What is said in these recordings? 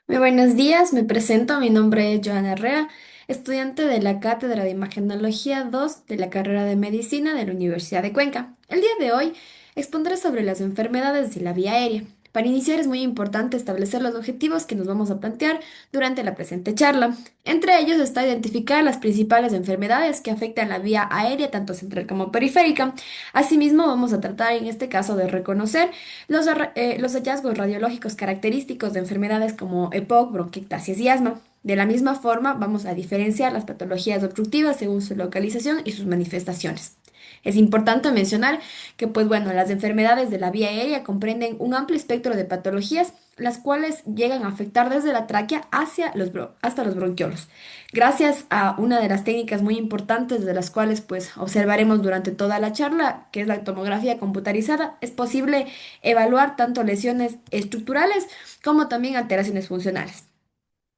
Muy buenos días, me presento, mi nombre es Joana Herrera, estudiante de la Cátedra de Imagenología 2 de la carrera de Medicina de la Universidad de Cuenca. El día de hoy expondré sobre las enfermedades de la vía aérea. Para iniciar es muy importante establecer los objetivos que nos vamos a plantear durante la presente charla. Entre ellos está identificar las principales enfermedades que afectan la vía aérea, tanto central como periférica. Asimismo, vamos a tratar en este caso de reconocer los hallazgos radiológicos característicos de enfermedades como EPOC, bronquiectasias y asma. De la misma forma, vamos a diferenciar las patologías obstructivas según su localización y sus manifestaciones. Es importante mencionar que, pues bueno, las enfermedades de la vía aérea comprenden un amplio espectro de patologías, las cuales llegan a afectar desde la tráquea hasta los bronquiolos. Gracias a una de las técnicas muy importantes de las cuales pues observaremos durante toda la charla, que es la tomografía computarizada, es posible evaluar tanto lesiones estructurales como también alteraciones funcionales.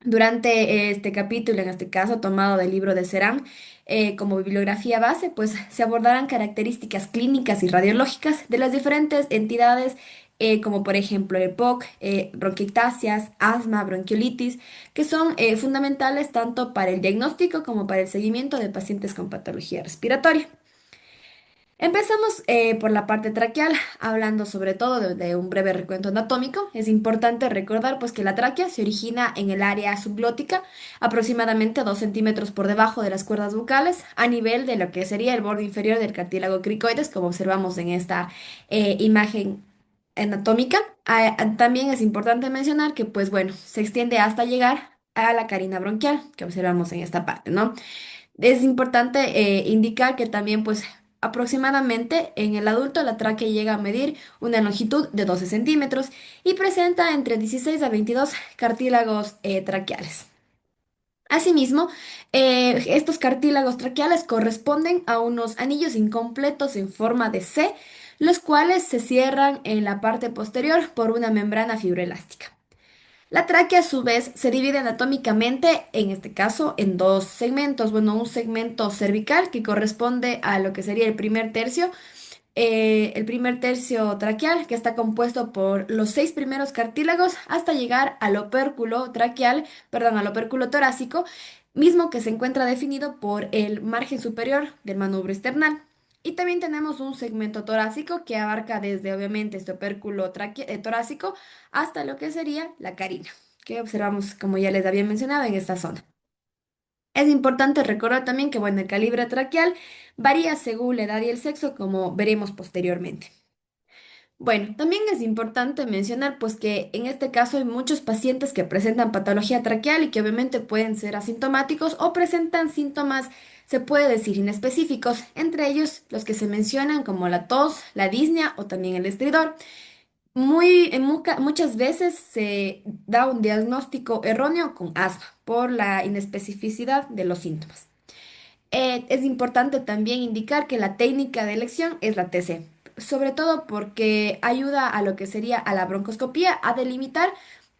Durante este capítulo, en este caso tomado del libro de Serán, como bibliografía base, pues se abordarán características clínicas y radiológicas de las diferentes entidades, como por ejemplo el EPOC, bronquiectasias, asma, bronquiolitis, que son fundamentales tanto para el diagnóstico como para el seguimiento de pacientes con patología respiratoria. Empezamos por la parte traqueal, hablando sobre todo de un breve recuento anatómico. Es importante recordar pues que la tráquea se origina en el área subglótica, aproximadamente 2 centímetros por debajo de las cuerdas bucales, a nivel de lo que sería el borde inferior del cartílago cricoides, como observamos en esta imagen anatómica. También es importante mencionar que pues bueno, se extiende hasta llegar a la carina bronquial, que observamos en esta parte, ¿no? Es importante indicar que también, pues, aproximadamente en el adulto la tráquea llega a medir una longitud de 12 centímetros y presenta entre 16 a 22 cartílagos traqueales. Asimismo, estos cartílagos traqueales corresponden a unos anillos incompletos en forma de C, los cuales se cierran en la parte posterior por una membrana fibroelástica. La tráquea, a su vez, se divide anatómicamente, en este caso, en dos segmentos. Bueno, un segmento cervical que corresponde a lo que sería el primer tercio traqueal, que está compuesto por los 6 primeros cartílagos hasta llegar al opérculo traqueal, perdón, al opérculo torácico, mismo que se encuentra definido por el margen superior del manubrio esternal. Y también tenemos un segmento torácico que abarca desde, obviamente, este opérculo torácico hasta lo que sería la carina, que observamos, como ya les había mencionado, en esta zona. Es importante recordar también que, bueno, el calibre traqueal varía según la edad y el sexo, como veremos posteriormente. Bueno, también es importante mencionar pues que en este caso hay muchos pacientes que presentan patología traqueal y que obviamente pueden ser asintomáticos o presentan síntomas, se puede decir, inespecíficos, entre ellos los que se mencionan como la tos, la disnea o también el estridor. Muchas veces se da un diagnóstico erróneo con asma por la inespecificidad de los síntomas. Es importante también indicar que la técnica de elección es la TC, sobre todo porque ayuda a lo que sería a la broncoscopía a delimitar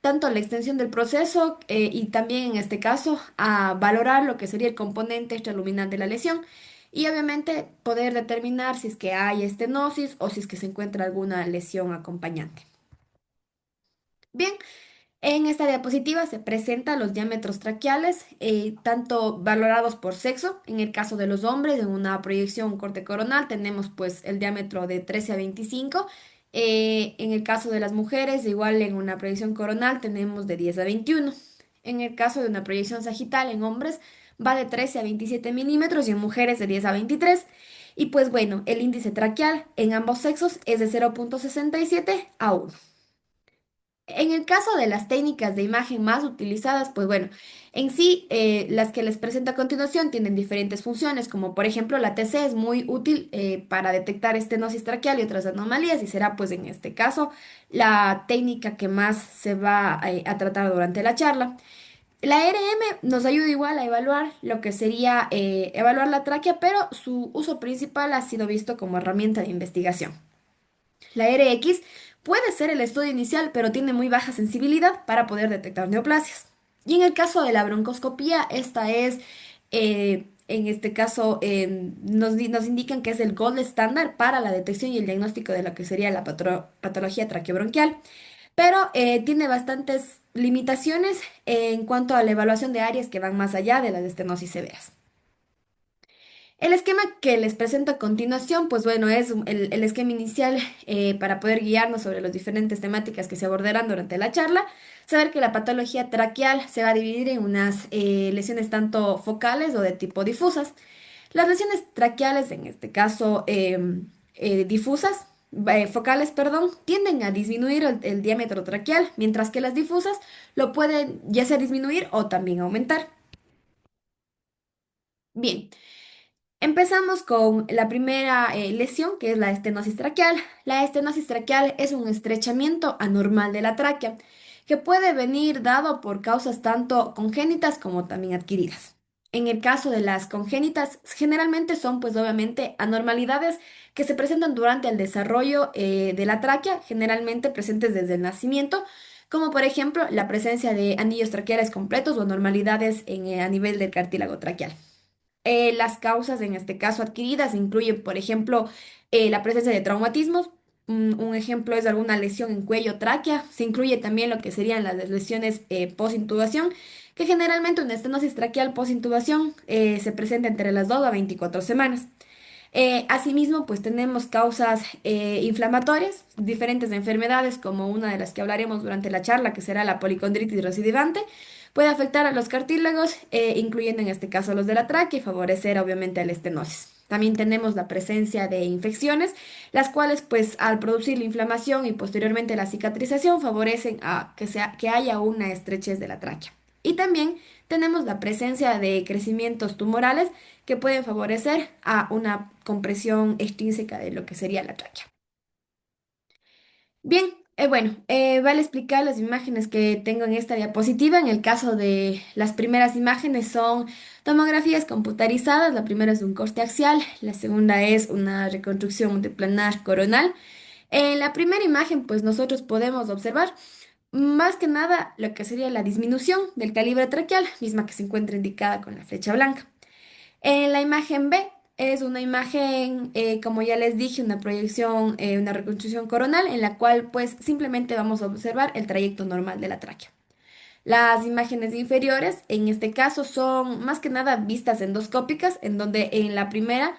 tanto la extensión del proceso y también en este caso a valorar lo que sería el componente extraluminal de la lesión y obviamente poder determinar si es que hay estenosis o si es que se encuentra alguna lesión acompañante. Bien, en esta diapositiva se presentan los diámetros traqueales, tanto valorados por sexo. En el caso de los hombres, en una proyección corte coronal, tenemos pues el diámetro de 13 a 25. En el caso de las mujeres, igual en una proyección coronal tenemos de 10 a 21. En el caso de una proyección sagital en hombres, va de 13 a 27 milímetros y en mujeres de 10 a 23. Y pues bueno, el índice traqueal en ambos sexos es de 0,67 a 1. En el caso de las técnicas de imagen más utilizadas, pues bueno, en sí las que les presento a continuación tienen diferentes funciones, como por ejemplo la TC es muy útil para detectar estenosis traqueal y otras anomalías y será pues en este caso la técnica que más se va a tratar durante la charla. La RM nos ayuda igual a evaluar lo que sería evaluar la tráquea, pero su uso principal ha sido visto como herramienta de investigación. La RX puede ser el estudio inicial, pero tiene muy baja sensibilidad para poder detectar neoplasias. Y en el caso de la broncoscopía, esta es, en este caso, nos indican que es el gold estándar para la detección y el diagnóstico de lo que sería la patología traqueobronquial. pero tiene bastantes limitaciones en cuanto a la evaluación de áreas que van más allá de las estenosis severas. El esquema que les presento a continuación, pues bueno, es el esquema inicial para poder guiarnos sobre las diferentes temáticas que se abordarán durante la charla. Saber que la patología traqueal se va a dividir en unas lesiones tanto focales o de tipo difusas. Las lesiones traqueales, en este caso difusas, focales, perdón, tienden a disminuir el diámetro traqueal, mientras que las difusas lo pueden ya sea disminuir o también aumentar. Bien. Empezamos con la primera lesión, que es la estenosis traqueal. La estenosis traqueal es un estrechamiento anormal de la tráquea, que puede venir dado por causas tanto congénitas como también adquiridas. En el caso de las congénitas, generalmente son pues obviamente anormalidades que se presentan durante el desarrollo de la tráquea, generalmente presentes desde el nacimiento, como por ejemplo la presencia de anillos traqueales completos o anormalidades a nivel del cartílago traqueal. Las causas, en este caso adquiridas, incluyen, por ejemplo, la presencia de traumatismos. Un ejemplo es alguna lesión en cuello, tráquea. Se incluye también lo que serían las lesiones posintubación, que generalmente una estenosis traqueal posintubación se presenta entre las 2 a 24 semanas. Asimismo, pues tenemos causas inflamatorias, diferentes enfermedades, como una de las que hablaremos durante la charla, que será la policondritis recidivante. Puede afectar a los cartílagos, incluyendo en este caso los de la tráquea, y favorecer obviamente a la estenosis. También tenemos la presencia de infecciones, las cuales pues al producir la inflamación y posteriormente la cicatrización favorecen a que haya una estrechez de la tráquea. Y también tenemos la presencia de crecimientos tumorales que pueden favorecer a una compresión extrínseca de lo que sería la tráquea. Bien, vale explicar las imágenes que tengo en esta diapositiva. En el caso de las primeras imágenes son tomografías computarizadas. La primera es un corte axial, la segunda es una reconstrucción de planar coronal. En la primera imagen, pues nosotros podemos observar más que nada lo que sería la disminución del calibre traqueal, misma que se encuentra indicada con la flecha blanca. En la imagen B es una imagen, como ya les dije, una proyección, una reconstrucción coronal en la cual pues simplemente vamos a observar el trayecto normal de la tráquea. Las imágenes inferiores, en este caso, son más que nada vistas endoscópicas, en donde en la primera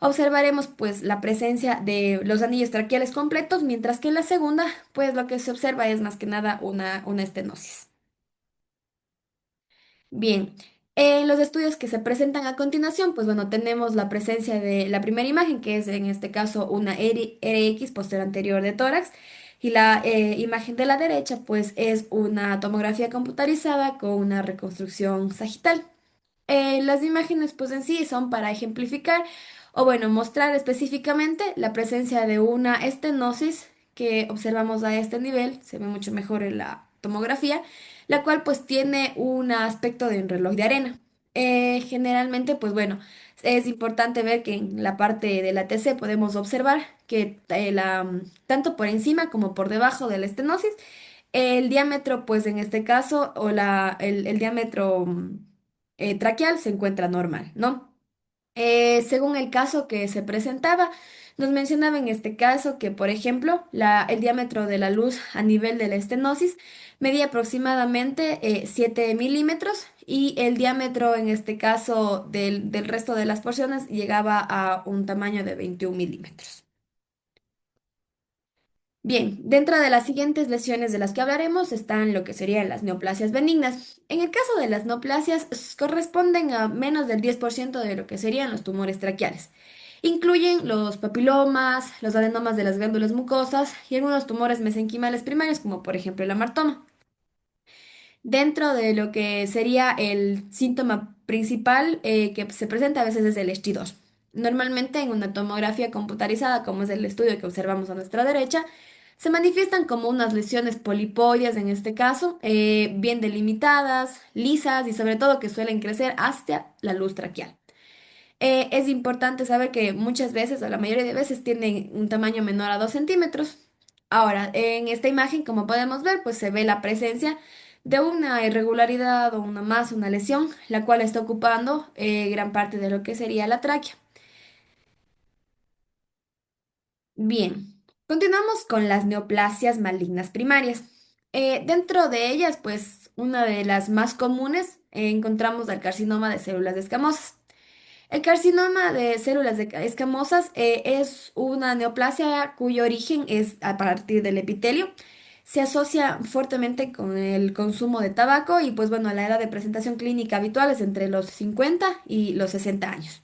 observaremos pues la presencia de los anillos traqueales completos, mientras que en la segunda pues lo que se observa es más que nada una estenosis. Bien, en los estudios que se presentan a continuación, pues bueno, tenemos la presencia de la primera imagen, que es en este caso una RX posterior anterior de tórax, y la imagen de la derecha, pues es una tomografía computarizada con una reconstrucción sagital. Las imágenes, pues en sí, son para ejemplificar o bueno, mostrar específicamente la presencia de una estenosis que observamos a este nivel, se ve mucho mejor en la tomografía, la cual pues tiene un aspecto de un reloj de arena. Generalmente, pues bueno, es importante ver que en la parte de la TC podemos observar que tanto por encima como por debajo de la estenosis, el diámetro, pues en este caso, o el diámetro traqueal se encuentra normal, ¿no? Según el caso que se presentaba, nos mencionaba en este caso que, por ejemplo, el diámetro de la luz a nivel de la estenosis medía aproximadamente 7 milímetros y el diámetro, en este caso, del resto de las porciones llegaba a un tamaño de 21 milímetros. Bien, dentro de las siguientes lesiones de las que hablaremos están lo que serían las neoplasias benignas. En el caso de las neoplasias, corresponden a menos del 10% de lo que serían los tumores traqueales. Incluyen los papilomas, los adenomas de las glándulas mucosas y algunos tumores mesenquimales primarios, como por ejemplo el amartoma. Dentro de lo que sería el síntoma principal que se presenta a veces es el estridor. Normalmente en una tomografía computarizada, como es el estudio que observamos a nuestra derecha, se manifiestan como unas lesiones polipoides en este caso, bien delimitadas, lisas y sobre todo que suelen crecer hacia la luz traqueal. Es importante saber que muchas veces, o la mayoría de veces, tienen un tamaño menor a 2 centímetros. Ahora, en esta imagen, como podemos ver, pues se ve la presencia de una irregularidad o una lesión, la cual está ocupando gran parte de lo que sería la tráquea. Bien, continuamos con las neoplasias malignas primarias. Dentro de ellas, pues una de las más comunes encontramos el carcinoma de células escamosas. El carcinoma de escamosas es una neoplasia cuyo origen es a partir del epitelio. Se asocia fuertemente con el consumo de tabaco y pues bueno, la edad de presentación clínica habitual es entre los 50 y los 60 años.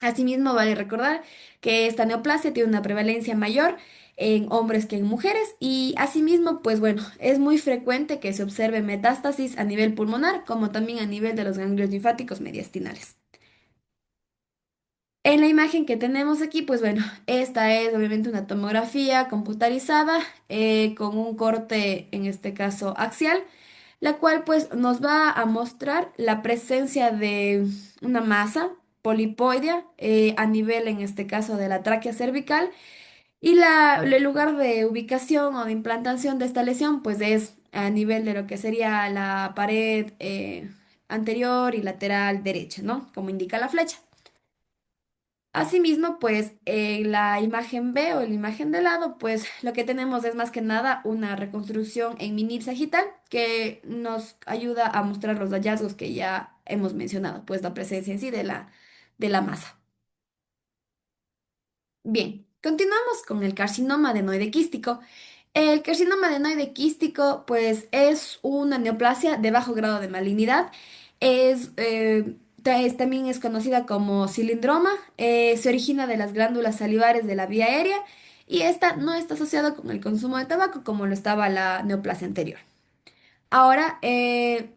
Asimismo, vale recordar que esta neoplasia tiene una prevalencia mayor en hombres que en mujeres y asimismo, pues bueno, es muy frecuente que se observe metástasis a nivel pulmonar como también a nivel de los ganglios linfáticos mediastinales. En la imagen que tenemos aquí, pues bueno, esta es obviamente una tomografía computarizada con un corte, en este caso axial, la cual pues nos va a mostrar la presencia de una masa polipoidea a nivel, en este caso, de la tráquea cervical y el lugar de ubicación o de implantación de esta lesión pues es a nivel de lo que sería la pared anterior y lateral derecha, ¿no? Como indica la flecha. Asimismo, pues en la imagen B o en la imagen de lado, pues lo que tenemos es más que nada una reconstrucción en vinil sagital que nos ayuda a mostrar los hallazgos que ya hemos mencionado, pues la presencia en sí de la masa. Bien, continuamos con el carcinoma adenoide quístico. El carcinoma adenoide quístico, pues, es una neoplasia de bajo grado de malignidad. También es conocida como cilindroma. Se origina de las glándulas salivares de la vía aérea y esta no está asociada con el consumo de tabaco como lo estaba la neoplasia anterior. Ahora,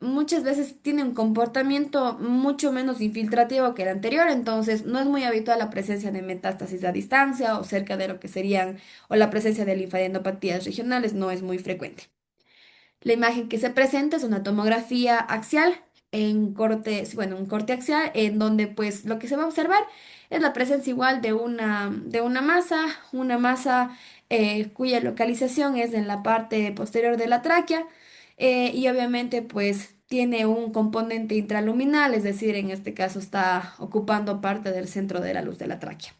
muchas veces tiene un comportamiento mucho menos infiltrativo que el anterior, entonces no es muy habitual la presencia de metástasis a distancia o cerca de lo que serían, o la presencia de linfadenopatías regionales no es muy frecuente. La imagen que se presenta es una tomografía axial en corte, sí, bueno, un corte axial en donde pues lo que se va a observar es la presencia igual de una masa cuya localización es en la parte posterior de la tráquea y obviamente pues tiene un componente intraluminal, es decir, en este caso está ocupando parte del centro de la luz de la tráquea.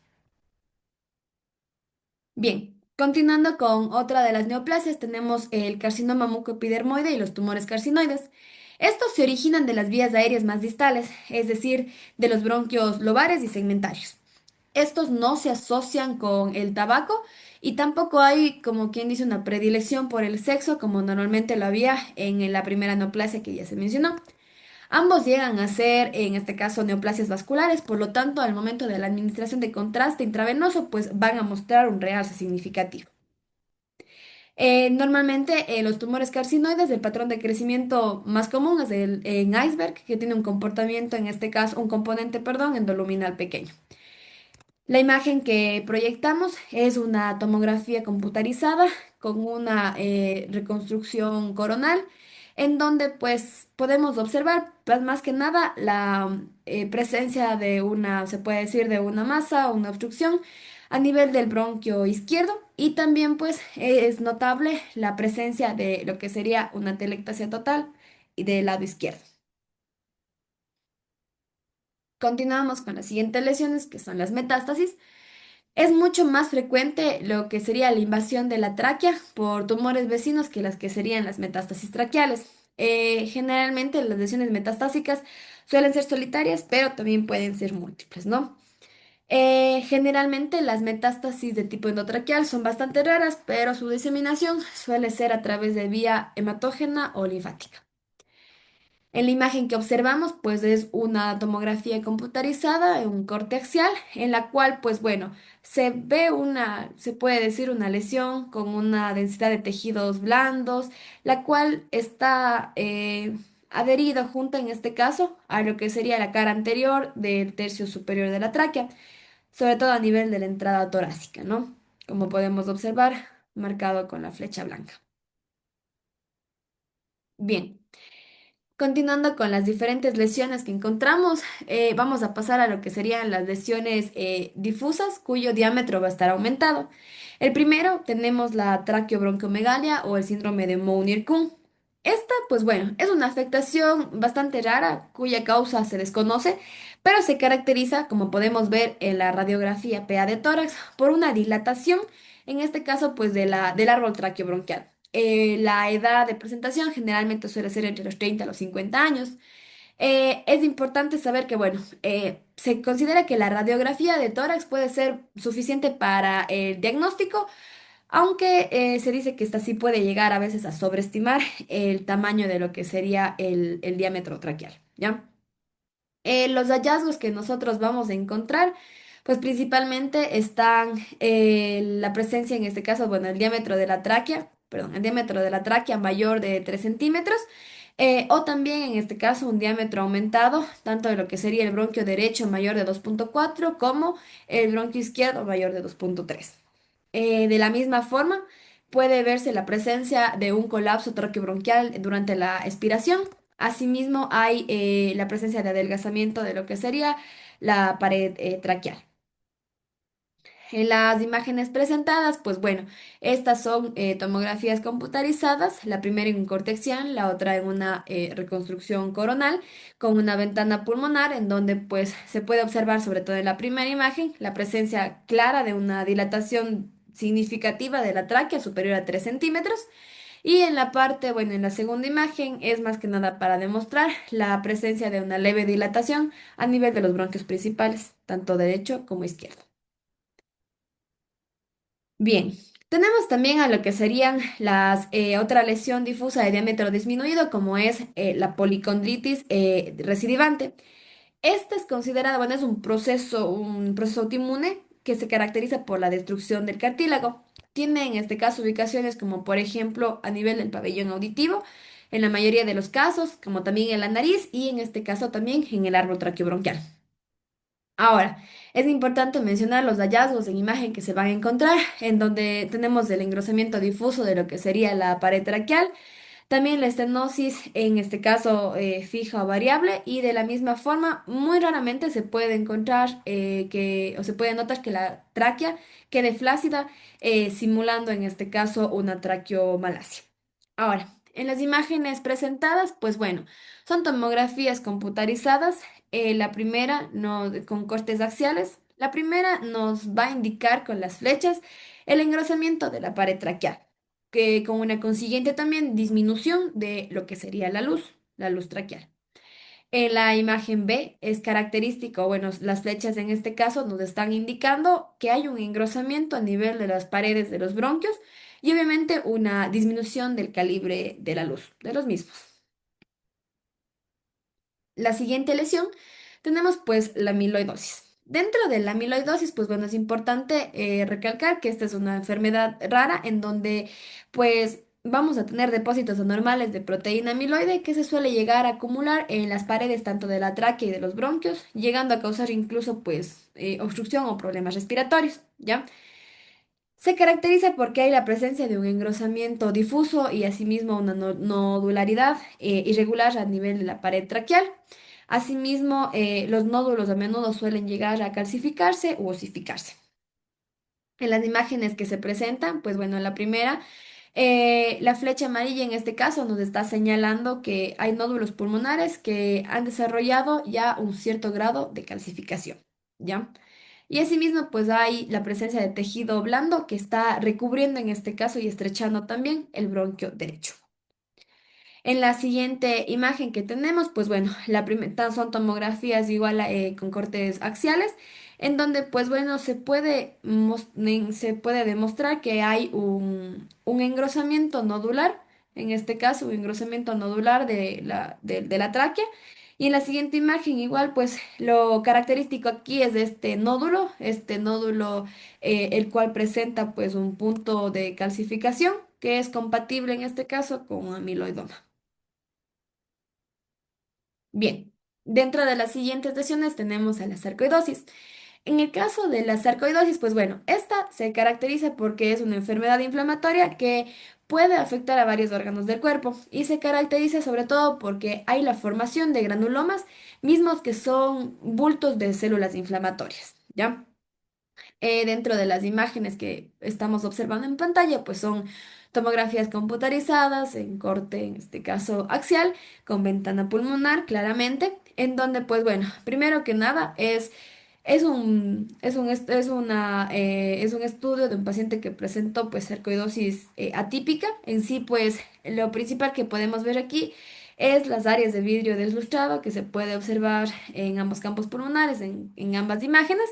Bien, continuando con otra de las neoplasias, tenemos el carcinoma mucoepidermoide y los tumores carcinoides. Estos se originan de las vías aéreas más distales, es decir, de los bronquios lobares y segmentarios. Estos no se asocian con el tabaco y tampoco hay, como quien dice, una predilección por el sexo, como normalmente lo había en la primera neoplasia que ya se mencionó. Ambos llegan a ser, en este caso, neoplasias vasculares, por lo tanto, al momento de la administración de contraste intravenoso, pues van a mostrar un realce significativo. Normalmente, los tumores carcinoides, el patrón de crecimiento más común es el en iceberg, que tiene un comportamiento, en este caso, un componente, perdón, endoluminal pequeño. La imagen que proyectamos es una tomografía computarizada con una reconstrucción coronal en donde pues podemos observar pues, más que nada la presencia de una, se puede decir, de una masa o una obstrucción a nivel del bronquio izquierdo y también pues es notable la presencia de lo que sería una telectasia total y del lado izquierdo. Continuamos con las siguientes lesiones que son las metástasis. Es mucho más frecuente lo que sería la invasión de la tráquea por tumores vecinos que las que serían las metástasis traqueales. Generalmente las lesiones metastásicas suelen ser solitarias, pero también pueden ser múltiples, ¿no? Generalmente las metástasis de tipo endotraqueal son bastante raras, pero su diseminación suele ser a través de vía hematógena o linfática. En la imagen que observamos, pues es una tomografía computarizada, un corte axial, en la cual, pues bueno, se ve una, se puede decir una lesión con una densidad de tejidos blandos, la cual está adherida junta en este caso a lo que sería la cara anterior del tercio superior de la tráquea, sobre todo a nivel de la entrada torácica, ¿no? Como podemos observar, marcado con la flecha blanca. Bien. Continuando con las diferentes lesiones que encontramos, vamos a pasar a lo que serían las lesiones difusas, cuyo diámetro va a estar aumentado. El primero tenemos la traqueobronquiomegalia o el síndrome de Mounier-Kuhn. Esta, pues bueno, es una afectación bastante rara cuya causa se desconoce, pero se caracteriza, como podemos ver en la radiografía PA de tórax, por una dilatación, en este caso, pues del árbol traqueobronquial. La edad de presentación generalmente suele ser entre los 30 a los 50 años. Es importante saber que, bueno, se considera que la radiografía de tórax puede ser suficiente para el diagnóstico, aunque se dice que esta sí puede llegar a veces a sobreestimar el tamaño de lo que sería el diámetro traqueal, ¿ya? Los hallazgos que nosotros vamos a encontrar, pues principalmente están la presencia, en este caso, bueno, el diámetro de la tráquea, perdón, el diámetro de la tráquea mayor de 3 centímetros, o también en este caso un diámetro aumentado, tanto de lo que sería el bronquio derecho mayor de 2,4 como el bronquio izquierdo mayor de 2,3. De la misma forma, puede verse la presencia de un colapso traqueobronquial durante la expiración. Asimismo, hay la presencia de adelgazamiento de lo que sería la pared traqueal. En las imágenes presentadas, pues bueno, estas son tomografías computarizadas, la primera en un cortexial, la otra en una reconstrucción coronal con una ventana pulmonar en donde pues se puede observar, sobre todo en la primera imagen, la presencia clara de una dilatación significativa de la tráquea superior a 3 centímetros. Y en la parte, bueno, en la segunda imagen es más que nada para demostrar la presencia de una leve dilatación a nivel de los bronquios principales, tanto derecho como izquierdo. Bien, tenemos también a lo que serían las otra lesión difusa de diámetro disminuido, como es la policondritis recidivante. Esta es considerada, bueno, es un proceso autoinmune que se caracteriza por la destrucción del cartílago. Tiene en este caso ubicaciones como por ejemplo a nivel del pabellón auditivo, en la mayoría de los casos, como también en la nariz y en este caso también en el árbol traqueobronquial. Ahora, es importante mencionar los hallazgos en imagen que se van a encontrar, en donde tenemos el engrosamiento difuso de lo que sería la pared traqueal, también la estenosis, en este caso fija o variable, y de la misma forma, muy raramente se puede encontrar o se puede notar que la tráquea quede flácida, simulando en este caso una traqueomalacia. Ahora, en las imágenes presentadas, pues bueno, son tomografías computarizadas. La primera con cortes axiales. La primera nos va a indicar con las flechas el engrosamiento de la pared traqueal, que con una consiguiente también disminución de lo que sería la luz traqueal. En la imagen B es característico, bueno, las flechas en este caso nos están indicando que hay un engrosamiento a nivel de las paredes de los bronquios y obviamente una disminución del calibre de la luz de los mismos. La siguiente lesión tenemos pues la amiloidosis. Dentro de la amiloidosis, pues bueno, es importante recalcar que esta es una enfermedad rara en donde pues vamos a tener depósitos anormales de proteína amiloide que se suele llegar a acumular en las paredes tanto de la tráquea y de los bronquios, llegando a causar incluso pues obstrucción o problemas respiratorios, ¿ya? Se caracteriza porque hay la presencia de un engrosamiento difuso y asimismo una nodularidad irregular a nivel de la pared traqueal. Asimismo, los nódulos a menudo suelen llegar a calcificarse u osificarse. En las imágenes que se presentan, pues bueno, en la primera, la flecha amarilla en este caso nos está señalando que hay nódulos pulmonares que han desarrollado ya un cierto grado de calcificación, ¿ya? Y asimismo, pues hay la presencia de tejido blando que está recubriendo en este caso y estrechando también el bronquio derecho. En la siguiente imagen que tenemos, pues bueno, son tomografías igual con cortes axiales, en donde pues bueno, se puede demostrar que hay un engrosamiento nodular, en este caso un engrosamiento nodular de la tráquea. Y en la siguiente imagen igual pues lo característico aquí es de este nódulo el cual presenta pues un punto de calcificación que es compatible en este caso con un amiloidoma. Bien, dentro de las siguientes lesiones tenemos a la sarcoidosis. En el caso de la sarcoidosis, pues bueno, esta se caracteriza porque es una enfermedad inflamatoria que puede afectar a varios órganos del cuerpo y se caracteriza sobre todo porque hay la formación de granulomas mismos que son bultos de células inflamatorias, ¿ya? Dentro de las imágenes que estamos observando en pantalla, pues son tomografías computarizadas en corte, en este caso axial, con ventana pulmonar, claramente, en donde, pues bueno, primero que nada es Es un estudio de un paciente que presentó pues sarcoidosis atípica. En sí, pues lo principal que podemos ver aquí es las áreas de vidrio deslustrado que se puede observar en ambos campos pulmonares, en ambas imágenes.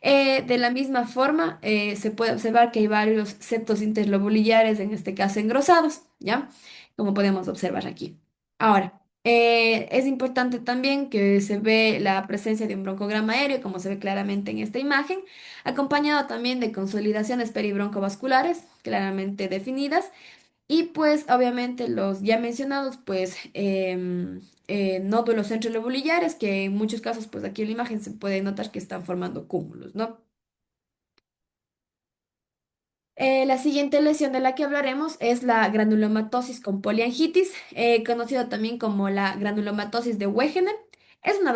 De la misma forma, se puede observar que hay varios septos interlobulillares, en este caso engrosados, ¿ya? Como podemos observar aquí. Ahora. Es importante también que se ve la presencia de un broncograma aéreo, como se ve claramente en esta imagen, acompañado también de consolidaciones peribroncovasculares claramente definidas y pues obviamente los ya mencionados pues nódulos centrolobulillares que en muchos casos pues aquí en la imagen se puede notar que están formando cúmulos, ¿no? La siguiente lesión de la que hablaremos es la granulomatosis con poliangitis, conocida también como la granulomatosis de Wegener. Es una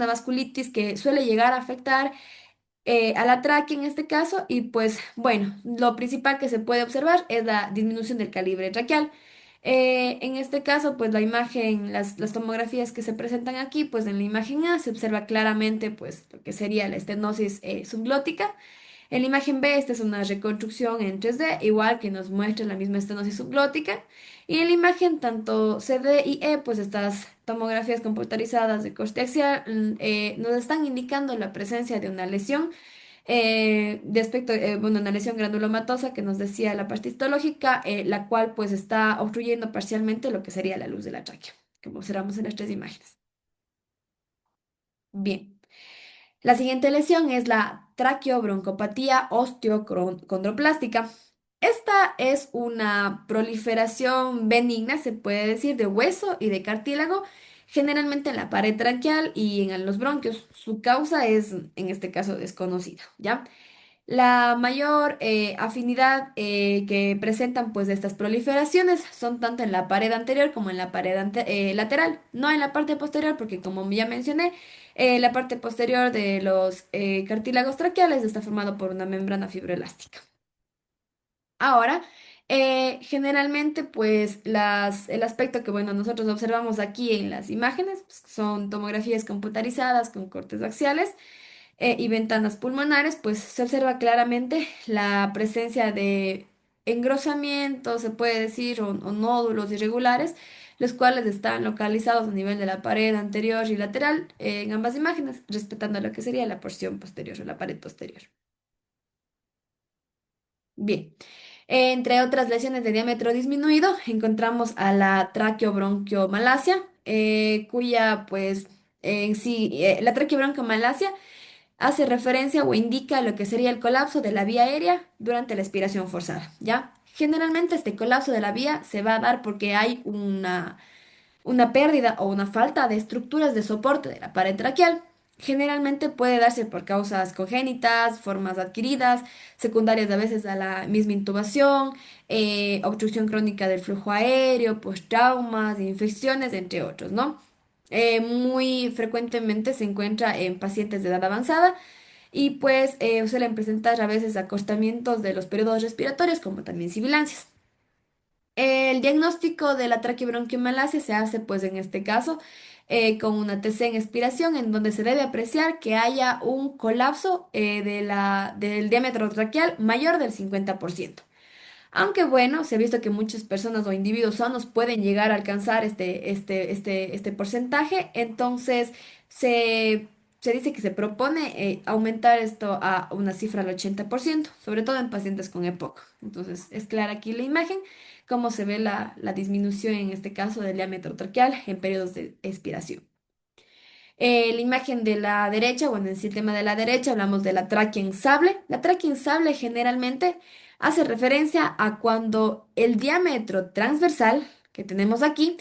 vasculitis que suele llegar a afectar a la tráquea en este caso y pues bueno, lo principal que se puede observar es la disminución del calibre traqueal. En este caso, pues la imagen, las tomografías que se presentan aquí, pues en la imagen A se observa claramente pues lo que sería la estenosis subglótica. En la imagen B, esta es una reconstrucción en 3D, igual que nos muestra la misma estenosis subglótica. Y en la imagen tanto CD y E, pues estas tomografías computarizadas de corte axial nos están indicando la presencia de una lesión bueno, una lesión granulomatosa que nos decía la parte histológica, la cual pues está obstruyendo parcialmente lo que sería la luz de la tráquea, como observamos en las tres imágenes. Bien. La siguiente lesión es la traqueobroncopatía osteocondroplástica. Esta es una proliferación benigna, se puede decir, de hueso y de cartílago, generalmente en la pared traqueal y en los bronquios. Su causa es, en este caso, desconocida, ¿ya? La mayor afinidad que presentan pues estas proliferaciones son tanto en la pared anterior como en la pared lateral, no en la parte posterior porque como ya mencioné, la parte posterior de los cartílagos traqueales está formado por una membrana fibroelástica. Ahora, generalmente pues el aspecto que bueno nosotros observamos aquí en las imágenes pues, son tomografías computarizadas con cortes axiales y ventanas pulmonares, pues se observa claramente la presencia de engrosamientos, se puede decir, o nódulos irregulares, los cuales están localizados a nivel de la pared anterior y lateral en ambas imágenes, respetando lo que sería la porción posterior o la pared posterior. Bien. Entre otras lesiones de diámetro disminuido, encontramos a la traqueobronquiomalacia, cuya, pues, en sí, la traqueobronquiomalacia hace referencia o indica lo que sería el colapso de la vía aérea durante la expiración forzada, ¿ya? Generalmente este colapso de la vía se va a dar porque hay una pérdida o una falta de estructuras de soporte de la pared traqueal. Generalmente puede darse por causas congénitas, formas adquiridas, secundarias a veces a la misma intubación, obstrucción crónica del flujo aéreo, pues traumas, infecciones, entre otros, ¿no? Muy frecuentemente se encuentra en pacientes de edad avanzada y pues suelen presentar a veces acostamientos de los periodos respiratorios como también sibilancias. El diagnóstico de la traqueobronquiomalacia se hace, pues en este caso, con una TC en expiración, en donde se debe apreciar que haya un colapso del diámetro traqueal mayor del 50%. Aunque bueno, se ha visto que muchas personas o individuos sanos pueden llegar a alcanzar este porcentaje, entonces se, se dice que se propone aumentar esto a una cifra del 80%, sobre todo en pacientes con EPOC. Entonces es clara aquí la imagen, cómo se ve la disminución en este caso del diámetro traqueal en periodos de expiración. La imagen de la derecha, bueno, en el sistema de la derecha hablamos de la tráquea en sable. La tráquea en sable generalmente hace referencia a cuando el diámetro transversal que tenemos aquí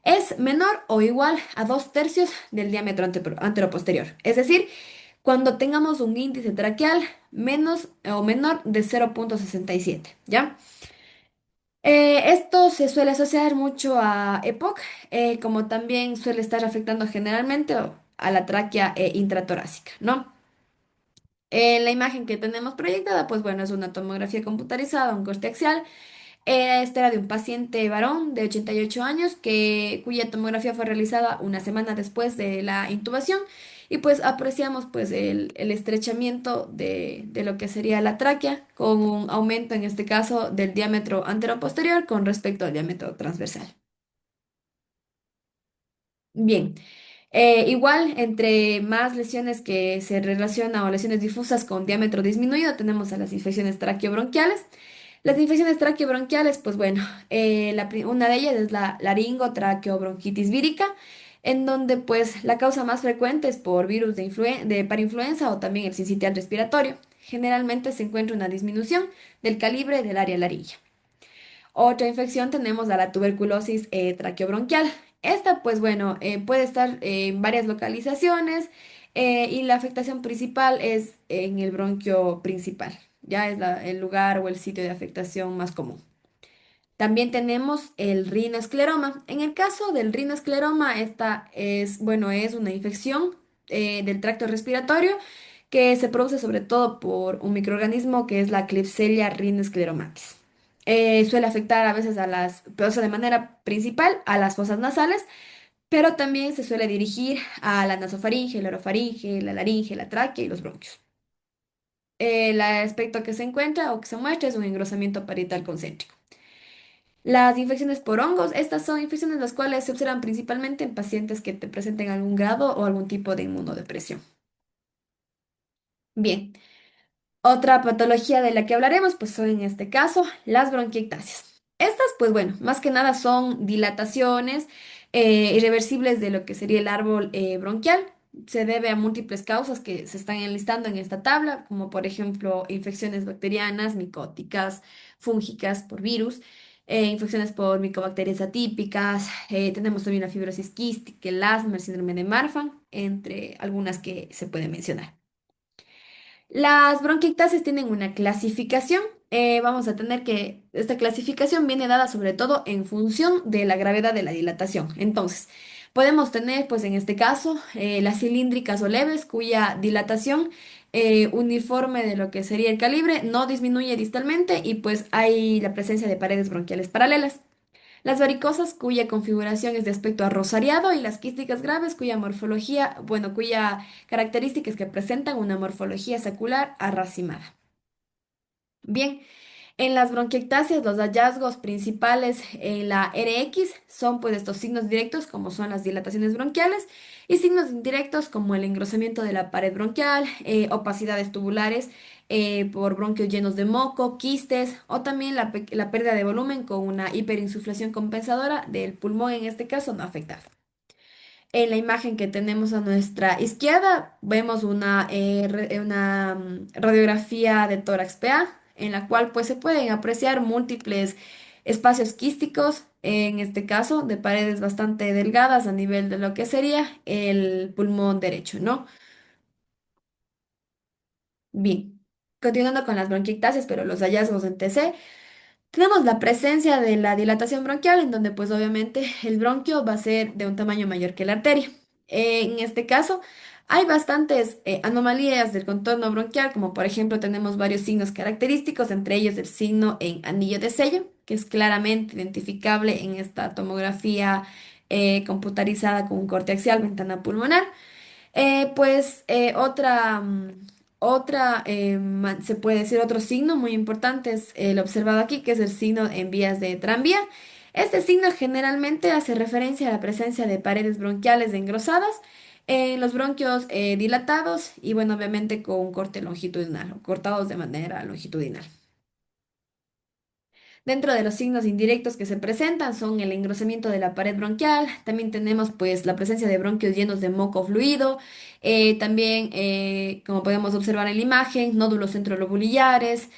es menor o igual a 2/3 del diámetro anteroposterior. Es decir, cuando tengamos un índice traqueal menos o menor de 0,67, ¿ya? Esto se suele asociar mucho a EPOC, como también suele estar afectando generalmente a la tráquea intratorácica, ¿no? La imagen que tenemos proyectada, pues bueno, es una tomografía computarizada, un corte axial, Este era de un paciente varón de 88 años cuya tomografía fue realizada una semana después de la intubación y pues apreciamos pues el estrechamiento de lo que sería la tráquea con un aumento en este caso del diámetro anteroposterior con respecto al diámetro transversal. Bien. Igual, entre más lesiones que se relacionan o lesiones difusas con diámetro disminuido, tenemos a las infecciones traqueobronquiales. Las infecciones traqueobronquiales, pues bueno, una de ellas es la laringotraqueobronquitis vírica, en donde pues la causa más frecuente es por virus de parainfluenza o también el sincitial respiratorio. Generalmente se encuentra una disminución del calibre del área laringe. Otra infección tenemos a la tuberculosis traqueobronquial. Esta, pues bueno, puede estar en varias localizaciones y la afectación principal es en el bronquio principal. Ya es el lugar o el sitio de afectación más común. También tenemos el rinoescleroma. En el caso del rinoescleroma, esta es, bueno, es una infección del tracto respiratorio que se produce sobre todo por un microorganismo que es la Klebsiella rhinoscleromatis. Suele afectar a veces pero, o sea, de manera principal a las fosas nasales, pero también se suele dirigir a la nasofaringe, la orofaringe, la laringe, la tráquea y los bronquios. El aspecto que se encuentra o que se muestra es un engrosamiento parietal concéntrico. Las infecciones por hongos, estas son infecciones las cuales se observan principalmente en pacientes que te presenten algún grado o algún tipo de inmunodepresión. Bien, otra patología de la que hablaremos, pues son en este caso las bronquiectasias. Estas, pues bueno, más que nada son dilataciones irreversibles de lo que sería el árbol bronquial. Se debe a múltiples causas que se están enlistando en esta tabla, como por ejemplo infecciones bacterianas, micóticas, fúngicas por virus, infecciones por micobacterias atípicas, tenemos también la fibrosis quística, el asma, el síndrome de Marfan, entre algunas que se pueden mencionar. Las bronquiectasias tienen una clasificación. Vamos a tener que esta clasificación viene dada sobre todo en función de la gravedad de la dilatación. Entonces, podemos tener, pues en este caso, las cilíndricas o leves, cuya dilatación uniforme de lo que sería el calibre no disminuye distalmente y pues hay la presencia de paredes bronquiales paralelas. Las varicosas, cuya configuración es de aspecto arrosariado, y las quísticas graves, cuya morfología, bueno, cuya característica es que presentan una morfología sacular arracimada. Bien, en las bronquiectasias, los hallazgos principales en la RX son pues estos signos directos como son las dilataciones bronquiales y signos indirectos como el engrosamiento de la pared bronquial, opacidades tubulares por bronquios llenos de moco, quistes o también la pérdida de volumen con una hiperinsuflación compensadora del pulmón en este caso no afectado. En la imagen que tenemos a nuestra izquierda vemos una radiografía de tórax PA, en la cual pues se pueden apreciar múltiples espacios quísticos, en este caso de paredes bastante delgadas a nivel de lo que sería el pulmón derecho, ¿no? Bien, continuando con las bronquiectasias, pero los hallazgos en TC. Tenemos la presencia de la dilatación bronquial, en donde pues obviamente el bronquio va a ser de un tamaño mayor que la arteria. En este caso, hay bastantes anomalías del contorno bronquial, como por ejemplo tenemos varios signos característicos, entre ellos el signo en anillo de sello, que es claramente identificable en esta tomografía computarizada con un corte axial, ventana pulmonar. Se puede decir otro signo muy importante es el observado aquí, que es el signo en vías de tranvía. Este signo generalmente hace referencia a la presencia de paredes bronquiales engrosadas, los bronquios dilatados y, bueno, obviamente con un corte longitudinal o cortados de manera longitudinal. Dentro de los signos indirectos que se presentan son el engrosamiento de la pared bronquial, también tenemos pues la presencia de bronquios llenos de moco fluido, también como podemos observar en la imagen, nódulos centrolobulillares,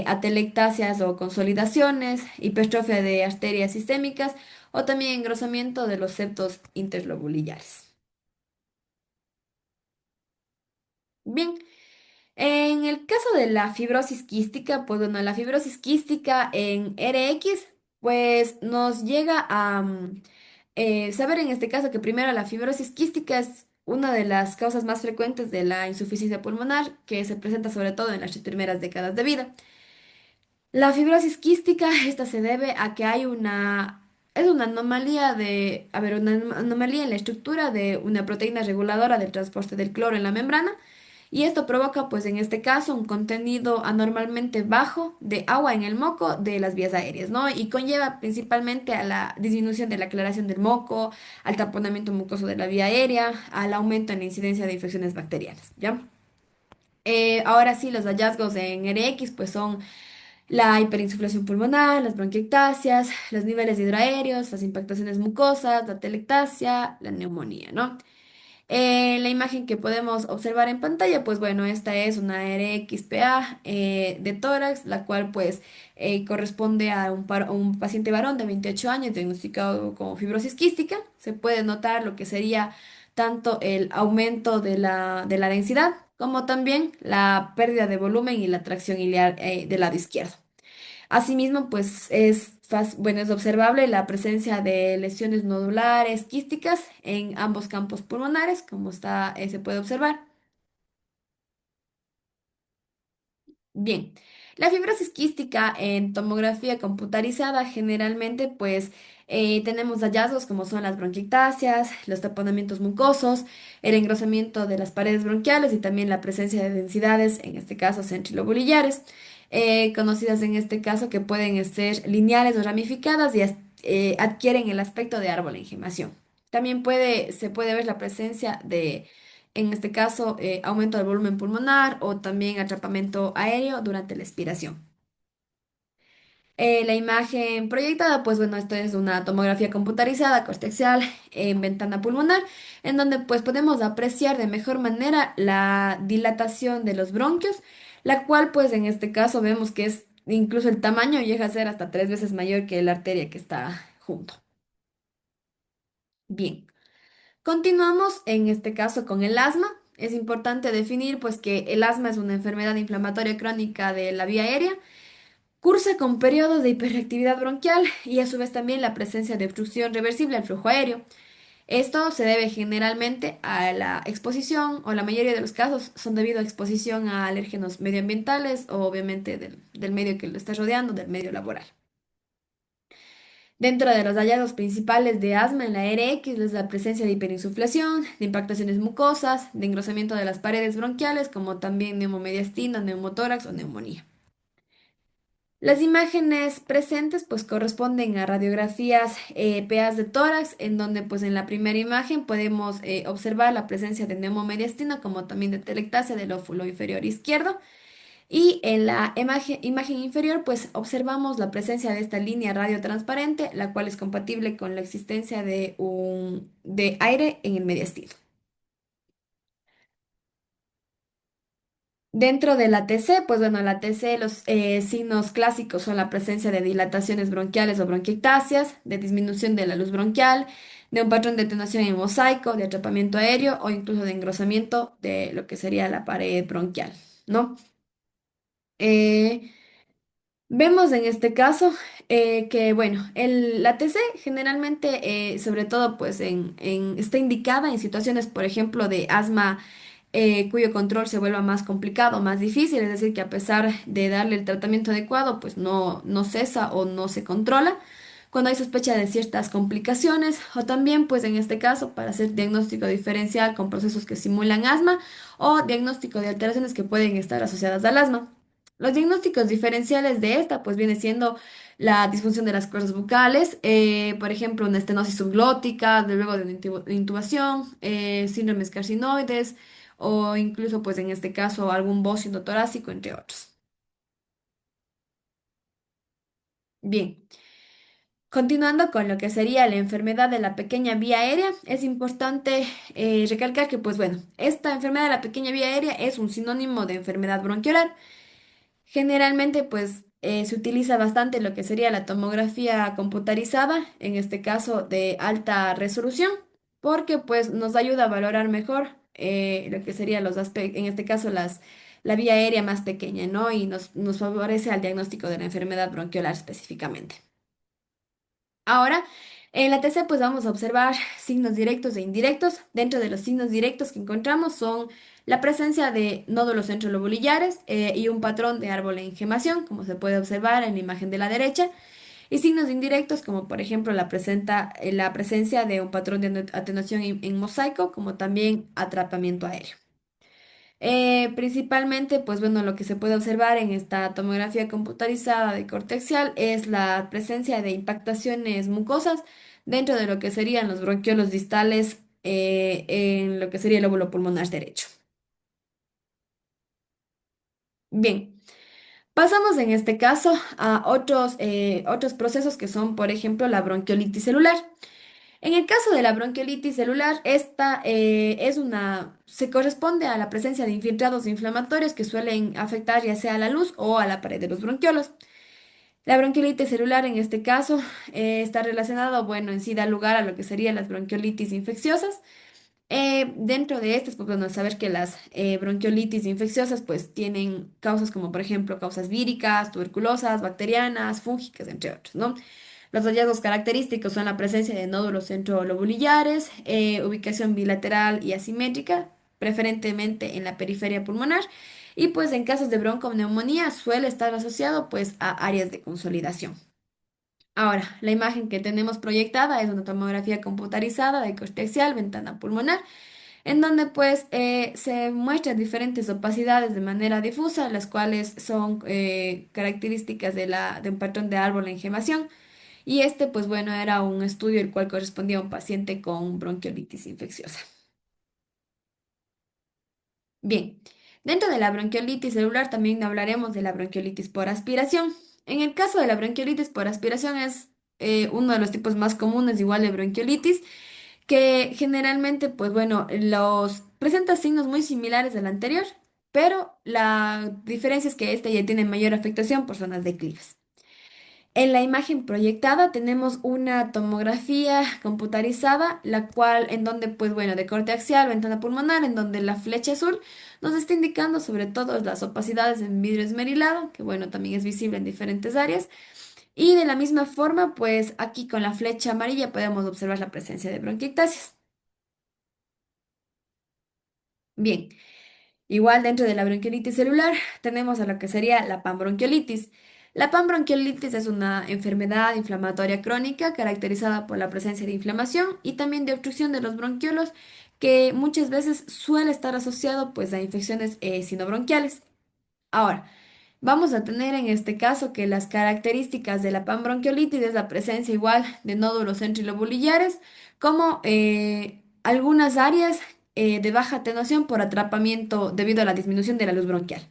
atelectasias o consolidaciones, hipertrofia de arterias sistémicas o también engrosamiento de los septos interlobulillares. Bien. En el caso de la fibrosis quística, pues bueno, la fibrosis quística en RX, pues nos llega a saber en este caso que primero la fibrosis quística es una de las causas más frecuentes de la insuficiencia pulmonar, que se presenta sobre todo en las 3 primeras décadas de vida. La fibrosis quística, esta se debe a que es una anomalía una anomalía en la estructura de una proteína reguladora del transporte del cloro en la membrana, y esto provoca, pues en este caso, un contenido anormalmente bajo de agua en el moco de las vías aéreas, ¿no? Y conlleva principalmente a la disminución de la aclaración del moco, al taponamiento mucoso de la vía aérea, al aumento en la incidencia de infecciones bacterianas, ¿ya? Ahora sí, los hallazgos en RX, pues son la hiperinsuflación pulmonar, las bronquiectasias, los niveles hidroaéreos, las impactaciones mucosas, la telectasia, la neumonía, ¿no? La imagen que podemos observar en pantalla, pues bueno, esta es una RXPA de tórax, la cual pues corresponde a a un paciente varón de 28 años diagnosticado con fibrosis quística. Se puede notar lo que sería tanto el aumento de de la densidad como también la pérdida de volumen y la tracción iliar del lado izquierdo. Asimismo, pues bueno, es observable la presencia de lesiones nodulares quísticas en ambos campos pulmonares, como se puede observar. Bien, la fibrosis quística en tomografía computarizada generalmente pues tenemos hallazgos como son las bronquiectasias, los taponamientos mucosos, el engrosamiento de las paredes bronquiales y también la presencia de densidades, en este caso centrilobulillares, conocidas en este caso que pueden ser lineales o ramificadas y adquieren el aspecto de árbol en gemación. También se puede ver la presencia en este caso, aumento del volumen pulmonar o también atrapamiento aéreo durante la expiración. La imagen proyectada, pues bueno, esto es una tomografía computarizada cortexal en ventana pulmonar, en donde pues podemos apreciar de mejor manera la dilatación de los bronquios, la cual pues en este caso vemos que es incluso el tamaño llega a ser hasta 3 veces mayor que la arteria que está junto. Bien. Continuamos en este caso con el asma. Es importante definir pues que el asma es una enfermedad inflamatoria crónica de la vía aérea, cursa con periodos de hiperreactividad bronquial y a su vez también la presencia de obstrucción reversible al flujo aéreo. Esto se debe generalmente a la exposición o la mayoría de los casos son debido a exposición a alérgenos medioambientales o obviamente del medio que lo está rodeando, del medio laboral. Dentro de los hallazgos principales de asma en la RX es la presencia de hiperinsuflación, de impactaciones mucosas, de engrosamiento de las paredes bronquiales, como también neumomediastina, neumotórax o neumonía. Las imágenes presentes pues corresponden a radiografías PAs de tórax, en donde pues en la primera imagen podemos observar la presencia de neumomediastina como también de telectasia del óvulo inferior izquierdo. Y en la imagen inferior, pues observamos la presencia de esta línea radiotransparente, la cual es compatible con la existencia de aire en el mediastino. Dentro de la TC, pues bueno, la TC, los signos clásicos son la presencia de dilataciones bronquiales o bronquiectasias, de disminución de la luz bronquial, de un patrón de atenuación en mosaico, de atrapamiento aéreo o incluso de engrosamiento de lo que sería la pared bronquial, ¿no? Eh, Vemos en este caso que, bueno, la TC generalmente, sobre todo, pues está indicada en situaciones, por ejemplo, de asma cuyo control se vuelva más complicado, más difícil, es decir, que a pesar de darle el tratamiento adecuado, pues no cesa o no se controla. Cuando hay sospecha de ciertas complicaciones, o también, pues en este caso, para hacer diagnóstico diferencial con procesos que simulan asma o diagnóstico de alteraciones que pueden estar asociadas al asma. Los diagnósticos diferenciales de esta, pues viene siendo la disfunción de las cuerdas bucales, por ejemplo, una estenosis subglótica, luego de una intubación, síndromes carcinoides o incluso, pues en este caso, algún bocio endotorácico, entre otros. Bien, continuando con lo que sería la enfermedad de la pequeña vía aérea, es importante recalcar que, pues bueno, esta enfermedad de la pequeña vía aérea es un sinónimo de enfermedad bronquiolar. Generalmente, pues, se utiliza bastante lo que sería la tomografía computarizada, en este caso de alta resolución, porque pues nos ayuda a valorar mejor lo que sería los aspectos, en este caso la vía aérea más pequeña, ¿no? Y nos favorece al diagnóstico de la enfermedad bronquiolar específicamente. Ahora, En la TC pues vamos a observar signos directos e indirectos. Dentro de los signos directos que encontramos son la presencia de nódulos centrolobulares y un patrón de árbol en gemación, como se puede observar en la imagen de la derecha. Y signos indirectos, como por ejemplo la presencia de un patrón de atenuación en mosaico, como también atrapamiento aéreo. Principalmente, pues bueno, lo que se puede observar en esta tomografía computarizada de corte axial es la presencia de impactaciones mucosas dentro de lo que serían los bronquiolos distales en lo que sería el lóbulo pulmonar derecho. Bien, pasamos en este caso a otros procesos que son, por ejemplo, la bronquiolitis celular. En el caso de la bronquiolitis celular, esta se corresponde a la presencia de infiltrados inflamatorios que suelen afectar ya sea a la luz o a la pared de los bronquiolos. La bronquiolitis celular en este caso está relacionada, bueno, en sí da lugar a lo que serían las bronquiolitis infecciosas. Dentro de estas, pues bueno, saber que las bronquiolitis infecciosas pues tienen causas como por ejemplo causas víricas, tuberculosas, bacterianas, fúngicas, entre otros, ¿no? Los hallazgos característicos son la presencia de nódulos centrolobulares, ubicación bilateral y asimétrica, preferentemente en la periferia pulmonar, y pues en casos de bronconeumonía suele estar asociado pues a áreas de consolidación. Ahora, la imagen que tenemos proyectada es una tomografía computarizada de corte axial, ventana pulmonar, en donde pues se muestran diferentes opacidades de manera difusa, las cuales son características de un patrón de árbol en gemación. Y este, pues bueno, era un estudio el cual correspondía a un paciente con bronquiolitis infecciosa. Bien, dentro de la bronquiolitis celular también hablaremos de la bronquiolitis por aspiración. En el caso de la bronquiolitis por aspiración es uno de los tipos más comunes igual de bronquiolitis, que generalmente, pues bueno, los presenta signos muy similares al anterior, pero la diferencia es que este ya tiene mayor afectación por zonas declives. En la imagen proyectada tenemos una tomografía computarizada, la cual, en donde, pues bueno, de corte axial, ventana pulmonar, en donde la flecha azul nos está indicando sobre todo las opacidades en vidrio esmerilado, que bueno, también es visible en diferentes áreas. Y de la misma forma, pues aquí con la flecha amarilla podemos observar la presencia de bronquiectasias. Bien. Igual dentro de la bronquiolitis celular tenemos a lo que sería la panbronquiolitis. La panbronquiolitis es una enfermedad inflamatoria crónica caracterizada por la presencia de inflamación y también de obstrucción de los bronquiolos que muchas veces suele estar asociado pues a infecciones sinobronquiales. Ahora, vamos a tener en este caso que las características de la panbronquiolitis es la presencia igual de nódulos centrilobulares, como algunas áreas de baja atenuación por atrapamiento debido a la disminución de la luz bronquial.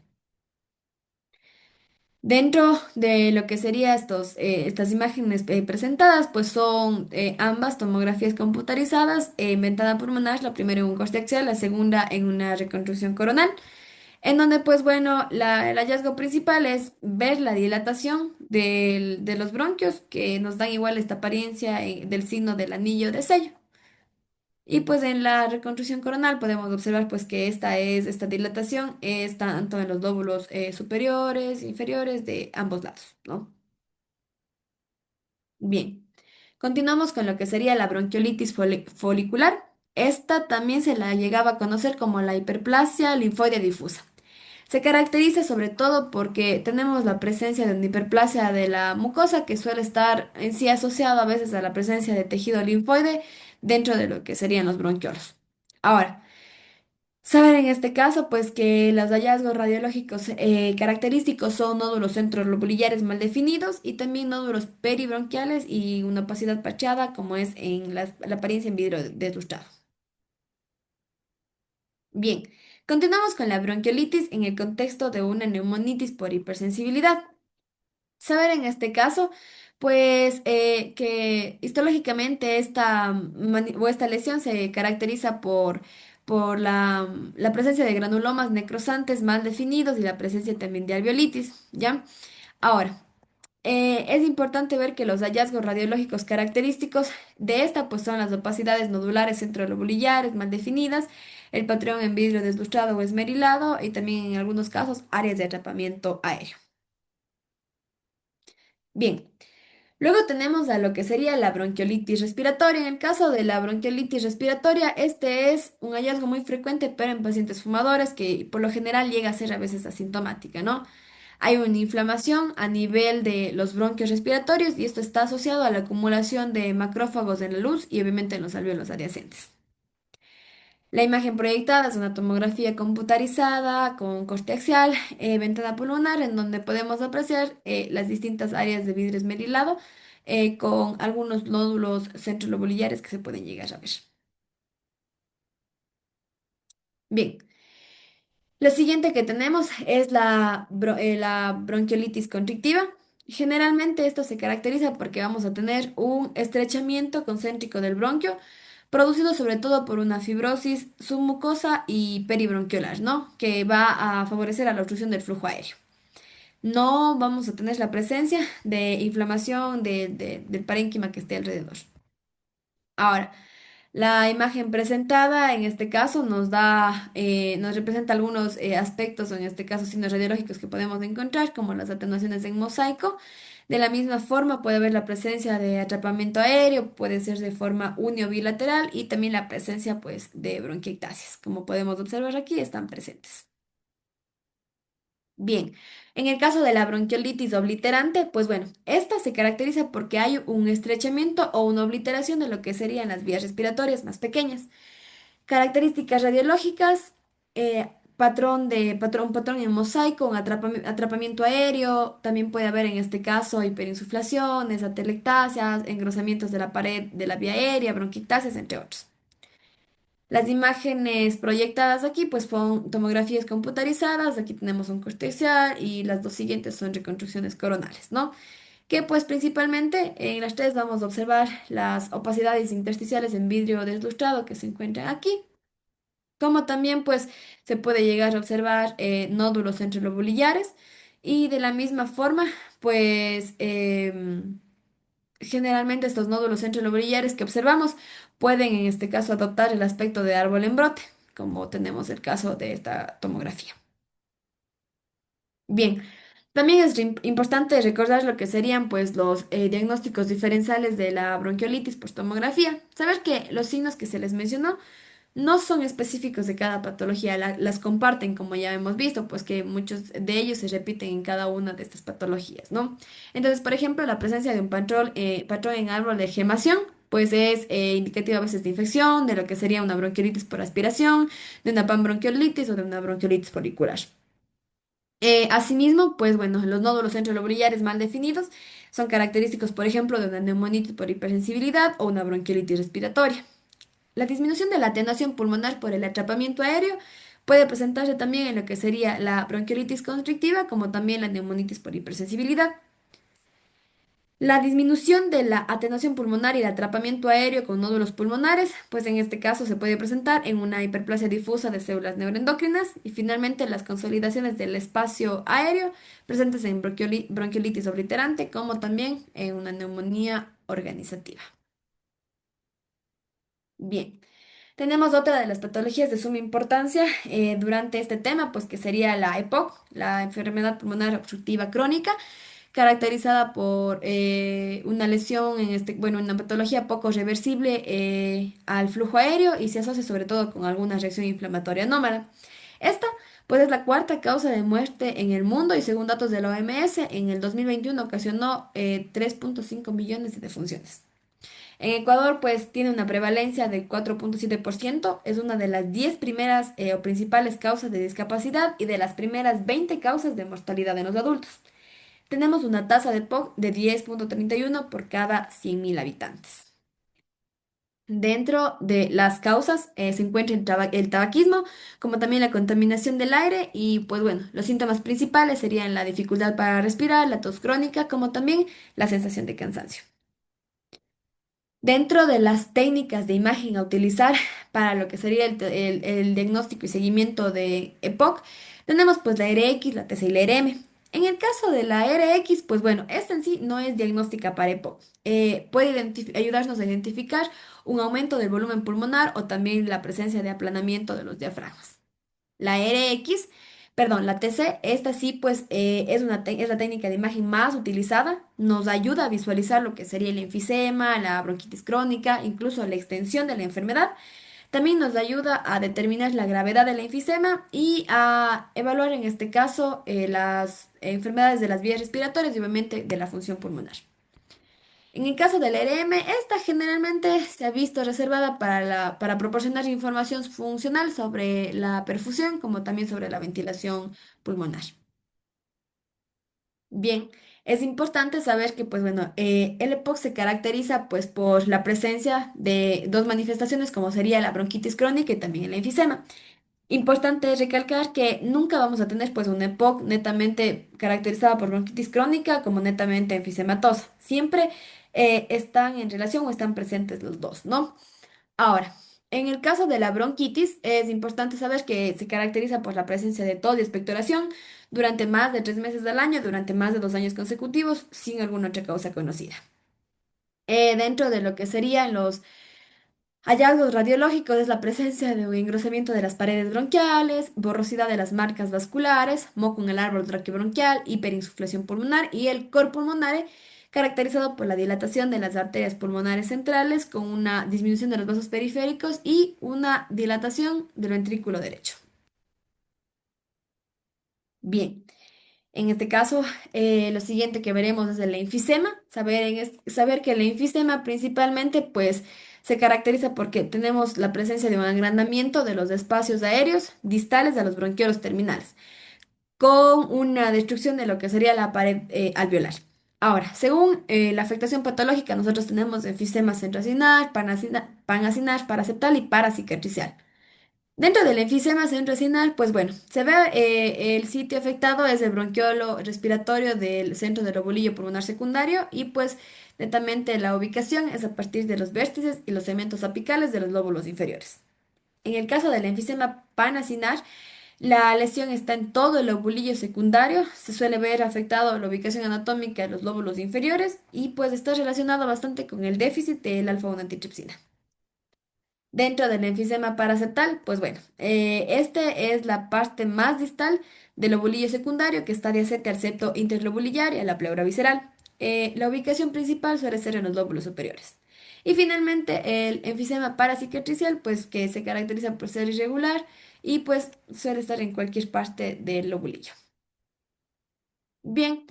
Dentro de lo que serían estas imágenes presentadas, pues son ambas tomografías computarizadas en ventana pulmonar, la primera en un corte axial, la segunda en una reconstrucción coronal. En donde, pues bueno, el hallazgo principal es ver la dilatación de los bronquios que nos dan igual esta apariencia del signo del anillo de sello. Y pues en la reconstrucción coronal podemos observar pues que esta dilatación es tanto en los lóbulos superiores, inferiores, de ambos lados, ¿no? Bien, continuamos con lo que sería la bronquiolitis folicular. Esta también se la llegaba a conocer como la hiperplasia linfoide difusa. Se caracteriza sobre todo porque tenemos la presencia de una hiperplasia de la mucosa que suele estar en sí asociado a veces a la presencia de tejido linfoide dentro de lo que serían los bronquiolos. Ahora, saber en este caso pues que los hallazgos radiológicos característicos son nódulos centrolobulares mal definidos y también nódulos peribronquiales y una opacidad parcheada como es en la apariencia en vidrio deslustrado. Bien, continuamos con la bronquiolitis en el contexto de una neumonitis por hipersensibilidad. Saber en este caso, pues que histológicamente esta lesión se caracteriza por la presencia de granulomas necrosantes mal definidos y la presencia también de alveolitis, ¿ya? Ahora, es importante ver que los hallazgos radiológicos característicos de esta pues son las opacidades nodulares centrolobulares mal definidas, el patrón en vidrio deslustrado o esmerilado y también en algunos casos áreas de atrapamiento aéreo. Bien. Luego tenemos a lo que sería la bronquiolitis respiratoria. En el caso de la bronquiolitis respiratoria, este es un hallazgo muy frecuente, pero en pacientes fumadores, que por lo general llega a ser a veces asintomática, ¿no? Hay una inflamación a nivel de los bronquios respiratorios y esto está asociado a la acumulación de macrófagos en la luz y obviamente en los alvéolos adyacentes. La imagen proyectada es una tomografía computarizada con corte axial, ventana pulmonar, en donde podemos apreciar las distintas áreas de vidrio esmerilado con algunos nódulos centrolobulares que se pueden llegar a ver. Bien, lo siguiente que tenemos es la bronquiolitis constrictiva. Generalmente esto se caracteriza porque vamos a tener un estrechamiento concéntrico del bronquio, producido sobre todo por una fibrosis submucosa y peribronquiolar, ¿no? Que va a favorecer a la obstrucción del flujo aéreo. No vamos a tener la presencia de inflamación del parénquima que esté alrededor. Ahora, la imagen presentada en este caso nos representa algunos aspectos, o en este caso signos radiológicos que podemos encontrar, como las atenuaciones en mosaico. De la misma forma puede haber la presencia de atrapamiento aéreo, puede ser de forma unio bilateral y también la presencia pues de bronquiectasias. Como podemos observar aquí, están presentes. Bien, en el caso de la bronquiolitis obliterante, pues bueno, esta se caracteriza porque hay un estrechamiento o una obliteración de lo que serían las vías respiratorias más pequeñas. Características radiológicas, patrón en mosaico, un atrapamiento aéreo, también puede haber en este caso hiperinsuflaciones, atelectasias, engrosamientos de la pared de la vía aérea, bronquiectasias, entre otros. Las imágenes proyectadas aquí pues son tomografías computarizadas, aquí tenemos un corticial y las dos siguientes son reconstrucciones coronales, ¿no? Que pues principalmente en las tres vamos a observar las opacidades intersticiales en vidrio deslustrado que se encuentran aquí, como también pues se puede llegar a observar nódulos centrolobulares y de la misma forma pues generalmente estos nódulos centrolobulares que observamos pueden en este caso adoptar el aspecto de árbol en brote, como tenemos el caso de esta tomografía. Bien, también es importante recordar lo que serían pues los diagnósticos diferenciales de la bronquiolitis por tomografía. Saber que los signos que se les mencionó no son específicos de cada patología, las comparten como ya hemos visto, pues que muchos de ellos se repiten en cada una de estas patologías, ¿no? Entonces, por ejemplo, la presencia de un patrón en árbol de gemación, pues es indicativo a veces de infección, de lo que sería una bronquiolitis por aspiración, de una panbronquiolitis o de una bronquiolitis folicular. Asimismo, pues bueno, los nódulos centrolobulares mal definidos son característicos, por ejemplo, de una neumonitis por hipersensibilidad o una bronquiolitis respiratoria. La disminución de la atenuación pulmonar por el atrapamiento aéreo puede presentarse también en lo que sería la bronquiolitis constrictiva, como también la neumonitis por hipersensibilidad. La disminución de la atenuación pulmonar y el atrapamiento aéreo con nódulos pulmonares, pues en este caso se puede presentar en una hiperplasia difusa de células neuroendocrinas y finalmente las consolidaciones del espacio aéreo presentes en bronquiolitis obliterante, como también en una neumonía organizativa. Bien. Tenemos otra de las patologías de suma importancia durante este tema, pues que sería la EPOC, la enfermedad pulmonar obstructiva crónica, caracterizada por una lesión, bueno, una patología poco reversible al flujo aéreo y se asocia sobre todo con alguna reacción inflamatoria anómala. Esta, pues, es la cuarta causa de muerte en el mundo y según datos de la OMS, en el 2021 ocasionó 3,5 millones de defunciones. En Ecuador, pues tiene una prevalencia del 4,7%, es una de las 10 primeras o principales causas de discapacidad y de las primeras 20 causas de mortalidad en los adultos. Tenemos una tasa de POC de 10,31 por cada 100.000 habitantes. Dentro de las causas se encuentra el tabaquismo, como también la contaminación del aire y pues bueno, los síntomas principales serían la dificultad para respirar, la tos crónica, como también la sensación de cansancio. Dentro de las técnicas de imagen a utilizar para lo que sería el diagnóstico y seguimiento de EPOC, tenemos pues la RX, la TC y la RM. En el caso de la RX, pues bueno, esta en sí no es diagnóstica para EPOC. Puede ayudarnos a identificar un aumento del volumen pulmonar o también la presencia de aplanamiento de los diafragmas. La RX Perdón, la TC, esta sí, pues es la técnica de imagen más utilizada. Nos ayuda a visualizar lo que sería el enfisema, la bronquitis crónica, incluso la extensión de la enfermedad. También nos ayuda a determinar la gravedad del enfisema y a evaluar en este caso las enfermedades de las vías respiratorias y obviamente de la función pulmonar. En el caso del ERM, esta generalmente se ha visto reservada para proporcionar información funcional sobre la perfusión, como también sobre la ventilación pulmonar. Bien, es importante saber que, pues bueno, el EPOC se caracteriza pues por la presencia de dos manifestaciones, como sería la bronquitis crónica y también el enfisema. Importante recalcar que nunca vamos a tener pues una EPOC netamente caracterizada por bronquitis crónica como netamente enfisematosa. Siempre están en relación o están presentes los dos, ¿no? Ahora, en el caso de la bronquitis, es importante saber que se caracteriza por la presencia de tos y expectoración durante más de 3 meses al año, durante más de 2 años consecutivos, sin alguna otra causa conocida. Dentro de lo que serían los hallazgos radiológicos es la presencia de un engrosamiento de las paredes bronquiales, borrosidad de las marcas vasculares, moco en el árbol traqueobronquial, hiperinsuflación pulmonar y el cor pulmonare, caracterizado por la dilatación de las arterias pulmonares centrales con una disminución de los vasos periféricos y una dilatación del ventrículo derecho. Bien. En este caso, lo siguiente que veremos es el enfisema. Saber que el enfisema principalmente pues, se caracteriza porque tenemos la presencia de un agrandamiento de los espacios aéreos distales de los bronquiolos terminales, con una destrucción de lo que sería la pared alveolar. Ahora, según la afectación patológica, nosotros tenemos enfisema centroacinar, panacinar, paraceptal y paracicatricial. Dentro del enfisema centrocinal, pues bueno, se ve el sitio afectado es el bronquiolo respiratorio del centro del lobulillo pulmonar secundario y pues netamente la ubicación es a partir de los vértices y los segmentos apicales de los lóbulos inferiores. En el caso del enfisema panacinar, la lesión está en todo el lobulillo secundario, se suele ver afectado la ubicación anatómica de los lóbulos inferiores y pues está relacionado bastante con el déficit del alfa-1 antitripsina. Dentro del enfisema paracetal, pues bueno, este es la parte más distal del lobulillo secundario que está adyacente al septo interlobulillar y a la pleura visceral. La ubicación principal suele ser en los lóbulos superiores. Y finalmente el enfisema paracicatricial, pues que se caracteriza por ser irregular y pues suele estar en cualquier parte del lobulillo. Bien.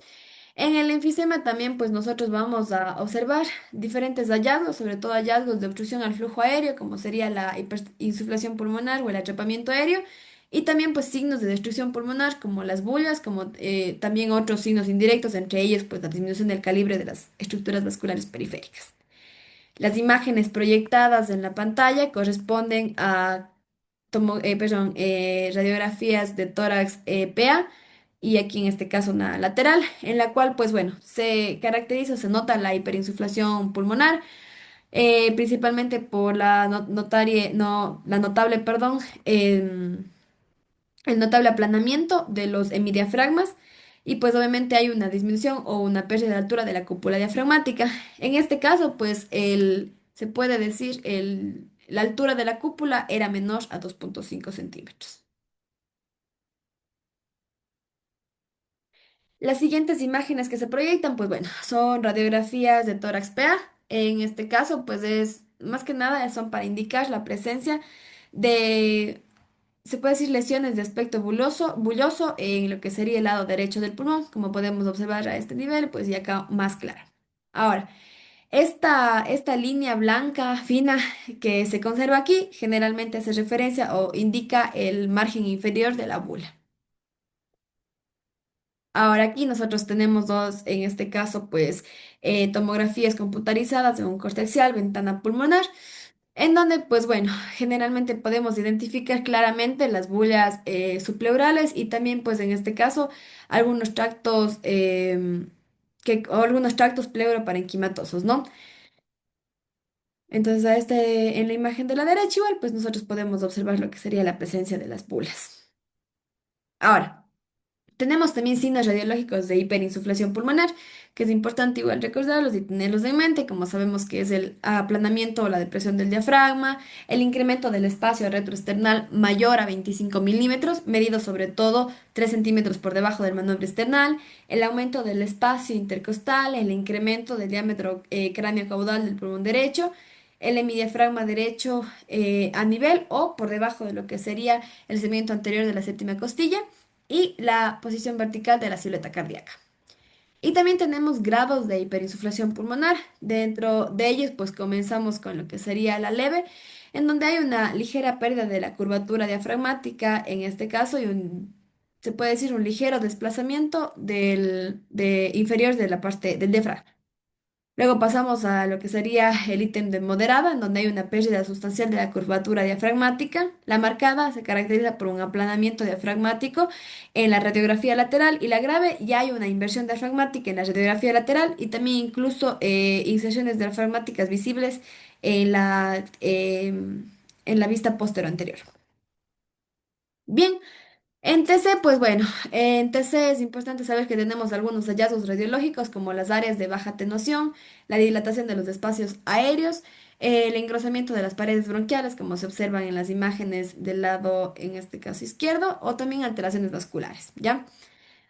En el enfisema también, pues nosotros vamos a observar diferentes hallazgos, sobre todo hallazgos de obstrucción al flujo aéreo, como sería la insuflación pulmonar o el atrapamiento aéreo, y también pues signos de destrucción pulmonar, como las bullas, como también otros signos indirectos, entre ellos pues la disminución del calibre de las estructuras vasculares periféricas. Las imágenes proyectadas en la pantalla corresponden a radiografías de tórax PA y aquí en este caso una lateral, en la cual pues bueno, se caracteriza, se nota la hiperinsuflación pulmonar, principalmente por la notable, perdón, el notable aplanamiento de los hemidiafragmas y pues obviamente hay una disminución o una pérdida de altura de la cúpula diafragmática. En este caso, pues se puede decir la altura de la cúpula era menor a 2,5 centímetros. Las siguientes imágenes que se proyectan, pues bueno, son radiografías de tórax PA. En este caso, pues es más que nada son para indicar la presencia de se puede decir lesiones de aspecto bulloso en lo que sería el lado derecho del pulmón, como podemos observar a este nivel, pues y acá más clara. Ahora, esta línea blanca fina que se conserva aquí generalmente hace referencia o indica el margen inferior de la bula. Ahora aquí nosotros tenemos dos, en este caso, pues tomografías computarizadas de un corte axial, ventana pulmonar. En donde, pues bueno, generalmente podemos identificar claramente las bullas subpleurales y también, pues en este caso, algunos tractos, o algunos tractos pleuroparenquimatosos, ¿no? Entonces, en la imagen de la derecha, igual, pues nosotros podemos observar lo que sería la presencia de las bullas. Ahora. Tenemos también signos radiológicos de hiperinsuflación pulmonar, que es importante igual recordarlos y tenerlos en mente, como sabemos que es el aplanamiento o la depresión del diafragma, el incremento del espacio retroesternal mayor a 25 milímetros, medido sobre todo 3 centímetros por debajo del manubrio esternal, el aumento del espacio intercostal, el incremento del diámetro cráneo-caudal del pulmón derecho, el hemidiafragma derecho a nivel o por debajo de lo que sería el segmento anterior de la séptima costilla y la posición vertical de la silueta cardíaca. Y también tenemos grados de hiperinsuflación pulmonar. Dentro de ellos, pues comenzamos con lo que sería la leve, en donde hay una ligera pérdida de la curvatura diafragmática, en este caso, se puede decir un ligero desplazamiento de inferior de la parte del diafragma. Luego pasamos a lo que sería el ítem de moderada, en donde hay una pérdida sustancial de la curvatura diafragmática. La marcada se caracteriza por un aplanamiento diafragmático en la radiografía lateral y la grave ya hay una inversión diafragmática en la radiografía lateral y también incluso inserciones diafragmáticas visibles en la vista posterior anterior. Bien. En TC, pues bueno, en TC es importante saber que tenemos algunos hallazgos radiológicos como las áreas de baja atenuación, la dilatación de los espacios aéreos, el engrosamiento de las paredes bronquiales, como se observan en las imágenes del lado, en este caso izquierdo, o también alteraciones vasculares, ¿ya?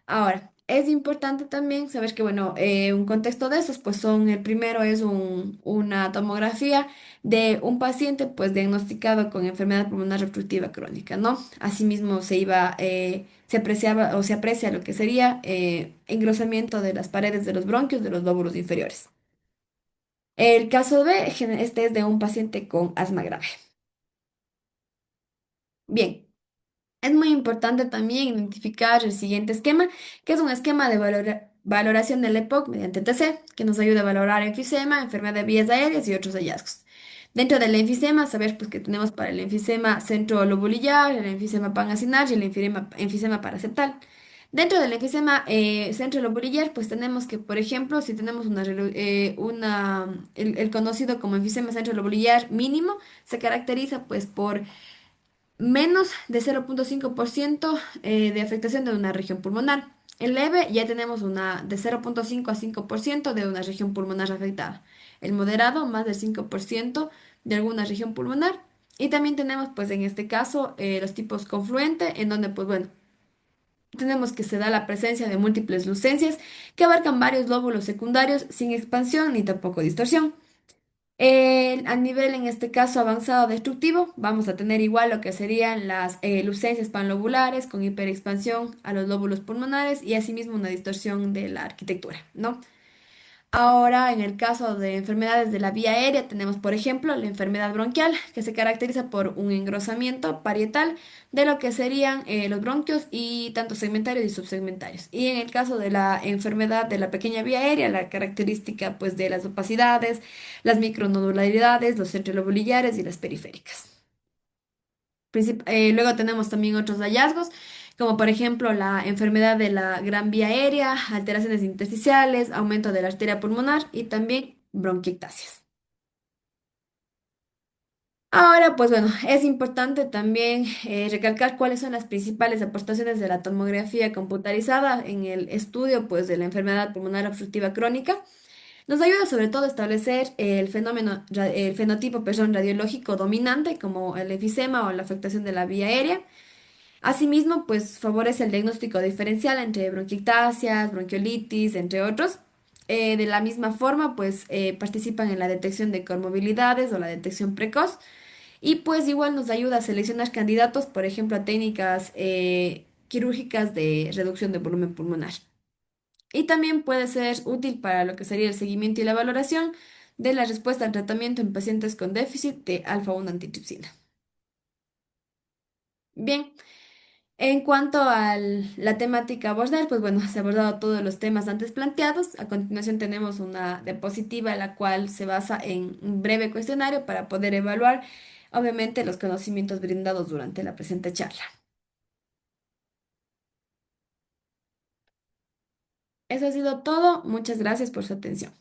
Ahora, es importante también saber que, bueno, un contexto de esos, pues son, el primero es una tomografía de un paciente, pues diagnosticado con enfermedad pulmonar obstructiva crónica, ¿no? Asimismo, se apreciaba o se aprecia lo que sería engrosamiento de las paredes de los bronquios de los lóbulos inferiores. El caso B, este es de un paciente con asma grave. Bien. Es muy importante también identificar el siguiente esquema, que es un esquema de valoración del EPOC mediante TC, que nos ayuda a valorar enfisema, enfermedad de vías aéreas y otros hallazgos. Dentro del enfisema, saber pues, que tenemos para el enfisema centrolobulillar, el enfisema panacinario y el enfisema paraseptal. Dentro del enfisema centrolobulillar, pues tenemos que, por ejemplo, si tenemos el conocido como enfisema centrolobulillar mínimo, se caracteriza pues por menos de 0,5% de afectación de una región pulmonar. En leve ya tenemos una de 0,5 a 5% de una región pulmonar afectada. El moderado, más del 5% de alguna región pulmonar. Y también tenemos, pues en este caso, los tipos confluente, en donde, pues bueno, tenemos que se da la presencia de múltiples lucencias que abarcan varios lóbulos secundarios sin expansión ni tampoco distorsión. A nivel, en este caso, avanzado destructivo, vamos a tener igual lo que serían las lucencias panlobulares con hiperexpansión a los lóbulos pulmonares y asimismo una distorsión de la arquitectura, ¿no? Ahora, en el caso de enfermedades de la vía aérea, tenemos, por ejemplo, la enfermedad bronquial, que se caracteriza por un engrosamiento parietal de lo que serían los bronquios y tanto segmentarios y subsegmentarios. Y en el caso de la enfermedad de la pequeña vía aérea, la característica pues de las opacidades, las micronodularidades, los centrolobulares y las periféricas. Luego tenemos también otros hallazgos, como por ejemplo la enfermedad de la gran vía aérea, alteraciones intersticiales, aumento de la arteria pulmonar y también bronquiectasias. Ahora, pues bueno, es importante también recalcar cuáles son las principales aportaciones de la tomografía computarizada en el estudio pues, de la enfermedad pulmonar obstructiva crónica. Nos ayuda sobre todo a establecer el fenotipo, perdón, radiológico dominante, como el efisema o la afectación de la vía aérea. Asimismo, pues favorece el diagnóstico diferencial entre bronquiectasias, bronquiolitis, entre otros. De la misma forma, pues participan en la detección de comorbilidades o la detección precoz. Y pues igual nos ayuda a seleccionar candidatos, por ejemplo, a técnicas quirúrgicas de reducción de volumen pulmonar. Y también puede ser útil para lo que sería el seguimiento y la valoración de la respuesta al tratamiento en pacientes con déficit de alfa-1 antitripsina. Bien. En cuanto a la temática a abordar, pues bueno, se ha abordado todos los temas antes planteados. A continuación tenemos una diapositiva la cual se basa en un breve cuestionario para poder evaluar, obviamente, los conocimientos brindados durante la presente charla. Eso ha sido todo. Muchas gracias por su atención.